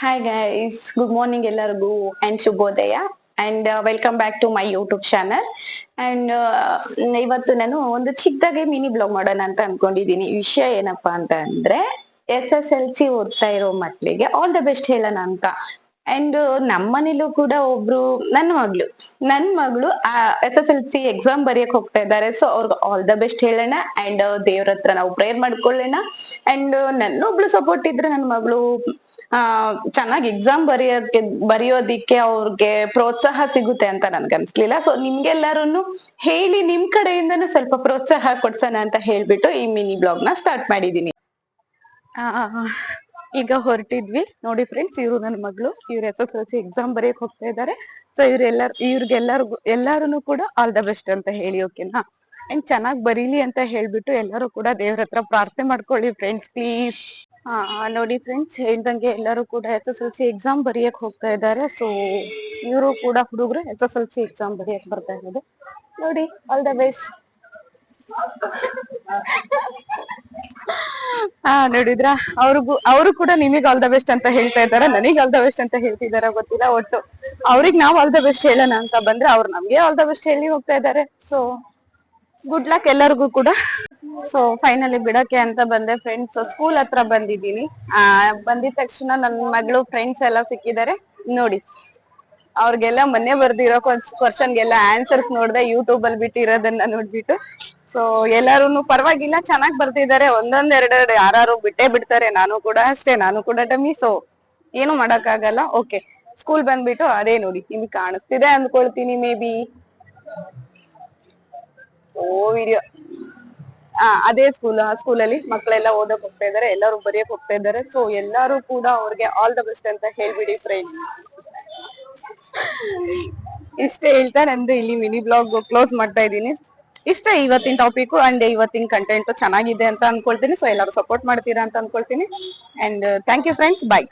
Hi guys, good morning ಎಲ್ಲರಿಗೂ and ಶುಭೋದಯ and welcome back to my YouTube channel and ಇವತ್ತು ನಾನು ಒಂದು ಚಿಕ್ಕದಾಗಿ ಮಿನಿ ಬ್ಲಾಗ್ ಮಾಡೋಣ ಅಂತ ಅನ್ಕೊಂಡಿದೀನಿ. ವಿಷಯ ಏನಪ್ಪಾ ಅಂತ ಅಂದ್ರೆ SSLC ಓದ್ತಾ ಇರೋ ಮಕ್ಕಳಿಗೆ ಆಲ್ ದ ಬೆಸ್ಟ್ ಹೇಳೋಣ ಅಂತ. ಅಂಡ್ ನಮ್ಮನೇಲೂ ಕೂಡ ಒಬ್ರು ನನ್ ಮಗಳು SSLC ಎಕ್ಸಾಮ್ ಬರೆಯಕ್ ಹೋಗ್ತಾ ಇದ್ದಾರೆ. ಸೊ ಅವ್ರಿಗೆ ಆಲ್ ದ ಬೆಸ್ಟ್ ಹೇಳೋಣ ಅಂಡ್ ದೇವ್ರ ಹತ್ರ ನಾವು ಪ್ರೇಯರ್ ಮಾಡ್ಕೊಳ್ಳೋಣ. ಅಂಡ್ ನನ್ನೊಬ್ಳು ಸಪೋರ್ಟ್ ಇದ್ರೆ ನನ್ನ ಮಗಳು ಚೆನ್ನಾಗಿ ಎಕ್ಸಾಮ್ ಬರೆಯೋದಿಕ್ಕೆ ಅವ್ರಿಗೆ ಪ್ರೋತ್ಸಾಹ ಸಿಗುತ್ತೆ ಅಂತ ನನ್ಗೆ ಅನ್ಸ್ಲಿಲ್ಲ. ಸೊ ನಿಮ್ಗೆಲ್ಲಾರು ಹೇಳಿ ನಿಮ್ ಕಡೆಯಿಂದನೂ ಸ್ವಲ್ಪ ಪ್ರೋತ್ಸಾಹ ಕೊಡ್ಸೋಣ ಅಂತ ಹೇಳ್ಬಿಟ್ಟು ಈ ಮಿನಿ ಬ್ಲಾಗ್ ನ ಸ್ಟಾರ್ಟ್ ಮಾಡಿದೀನಿ. ಈಗ ಹೊರಟಿದ್ವಿ ನೋಡಿ ಫ್ರೆಂಡ್ಸ್, ಇವ್ರು ನನ್ನ ಮಗಳು, ಇವ್ರ SSLC ಎಕ್ಸಾಮ್ ಬರೆಯಕ್ ಹೋಗ್ತಾ ಇದ್ದಾರೆ. ಸೊ ಎಲ್ಲಾರು ಕೂಡ ಆಲ್ ದ ಬೆಸ್ಟ್ ಅಂತ ಹೇಳಿ, ಓಕೆನಾ? ಅಂಡ್ ಚೆನ್ನಾಗ್ ಬರೀಲಿ ಅಂತ ಹೇಳ್ಬಿಟ್ಟು ಎಲ್ಲರೂ ಕೂಡ ದೇವ್ರ ಹತ್ರ ಪ್ರಾರ್ಥನೆ ಮಾಡ್ಕೊಳ್ಳಿ ಫ್ರೆಂಡ್ಸ್, ಪ್ಲೀಸ್. ನೋಡಿ ಫ್ರೆಂಡ್ಸ್, ಹೇಳ್ದಂಗೆ ಎಲ್ಲರೂ ಕೂಡ SSLC ಎಕ್ಸಾಮ್ ಬರೆಯಕ್ ಹೋಗ್ತಾ ಇದ್ದಾರೆ. ಸೊ ಇವರು ಕೂಡ ಹುಡುಗರು SSLC ಎಕ್ಸಾಮ್ ಬರೆಯಕ್ ಬರ್ತಾ ಇರೋದು ನೋಡಿ. All the best. ನೋಡಿದ್ರ, ಅವರು ಕೂಡ ನಿಮಗ್ ಆಲ್ ದ ಬೆಸ್ಟ್ ಅಂತ ಹೇಳ್ತಾ ಇದಾರೆ, ನನಗ್ ಆಲ್ ದ ಬೆಸ್ಟ್ ಅಂತ ಹೇಳ್ತಿದಾರ ಗೊತ್ತಿಲ್ಲ. ಒಟ್ಟು ಅವ್ರಿಗೆ ನಾವ್ ಆಲ್ ದ ಬೆಸ್ಟ್ ಹೇಳೋಣ ಅಂತ ಬಂದ್ರೆ ಅವ್ರು ನಮ್ಗೆ ಆಲ್ ದ ಬೆಸ್ಟ್ ಹೇಳಿ ಹೋಗ್ತಾ ಇದಾರೆ. ಸೊ ಗುಡ್ ಲಕ್ ಎಲ್ಲರಿಗೂ ಕೂಡ. ಸೊ ಫೈನಲಿ ಬಿಡಕ್ಕೆ ಅಂತ ಬಂದೆ ಫ್ರೆಂಡ್ಸ್. ಸ್ಕೂಲ್ ಹತ್ರ ಬಂದಿದ್ದೀನಿ. ಬಂದಿದ ತಕ್ಷಣ ನನ್ ಮಗಳು ಫ್ರೆಂಡ್ಸ್ ಎಲ್ಲ ಸಿಕ್ಕಿದ್ದಾರೆ ನೋಡಿ. ಅವ್ರಿಗೆಲ್ಲ ಮೊನ್ನೆ ಬರ್ದಿರೋ ಕ್ವಶನ್ಗೆಲ್ಲ ಆನ್ಸರ್ಸ್ ನೋಡ್ದೆ, ಯೂಟ್ಯೂಬ್ ಅಲ್ಲಿ ಬಿಟ್ಟಿರೋದನ್ನ ನೋಡ್ಬಿಟ್ಟು. ಸೊ ಎಲ್ಲಾರು ಪರವಾಗಿಲ್ಲ, ಚೆನ್ನಾಗ್ ಬರ್ತಿದ್ದಾರೆ. ಒಂದೊಂದೆರಡು ಯಾರು ಬಿಟ್ಟೇ ಬಿಡ್ತಾರೆ. ನಾನು ಕೂಡ ಅಷ್ಟೇ, ನಾನು ಕೂಡ ಡಮ್ಮಿ. ಸೊ ಏನು ಮಾಡಕ್ ಆಗಲ್ಲ. ಓಕೆ, ಸ್ಕೂಲ್ ಬಂದ್ಬಿಟ್ಟು ಅದೇ ನೋಡಿ, ನಿಮ್ಗೆ ಕಾಣಿಸ್ತಿದೆ ಅಂದ್ಕೊಳ್ತೀನಿ ಮೇ ಬಿ. ವಿಡಿಯೋ ಅದೇ ಸ್ಕೂಲಲ್ಲಿ ಮಕ್ಕಳೆಲ್ಲ ಓದಕ್ ಹೋಗ್ತಾ ಇದಾರೆ, ಎಲ್ಲರೂ ಬರೆಯಕ್ ಹೋಗ್ತಾ ಇದಾರೆ. ಸೊ ಎಲ್ಲಾರು ಕೂಡ ಅವ್ರಿಗೆ ಆಲ್ ದ ಬೆಸ್ಟ್ ಅಂತ ಹೇಳ್ಬಿಡಿ ಫ್ರೆಂಡ್ಸ್. ಇಷ್ಟೇ ಹೇಳ್ತಾ ನಂದು ಇಲ್ಲಿ ಮಿನಿ ಬ್ಲಾಗ್ ಕ್ಲೋಸ್ ಮಾಡ್ತಾ ಇದ್ದೀನಿ. ಇಷ್ಟೇ ಇವತ್ತಿನ ಟಾಪಿಕ್ ಅಂಡ್ ಇವತ್ತಿನ ಕಂಟೆಂಟ್ ಚೆನ್ನಾಗಿದೆ ಅಂತ ಅನ್ಕೊಳ್ತೀನಿ. ಸೊ ಎಲ್ಲರೂ ಸಪೋರ್ಟ್ ಮಾಡ್ತೀರಾ ಅಂತ ಅನ್ಕೊಳ್ತೀನಿ. And thank you friends, bye.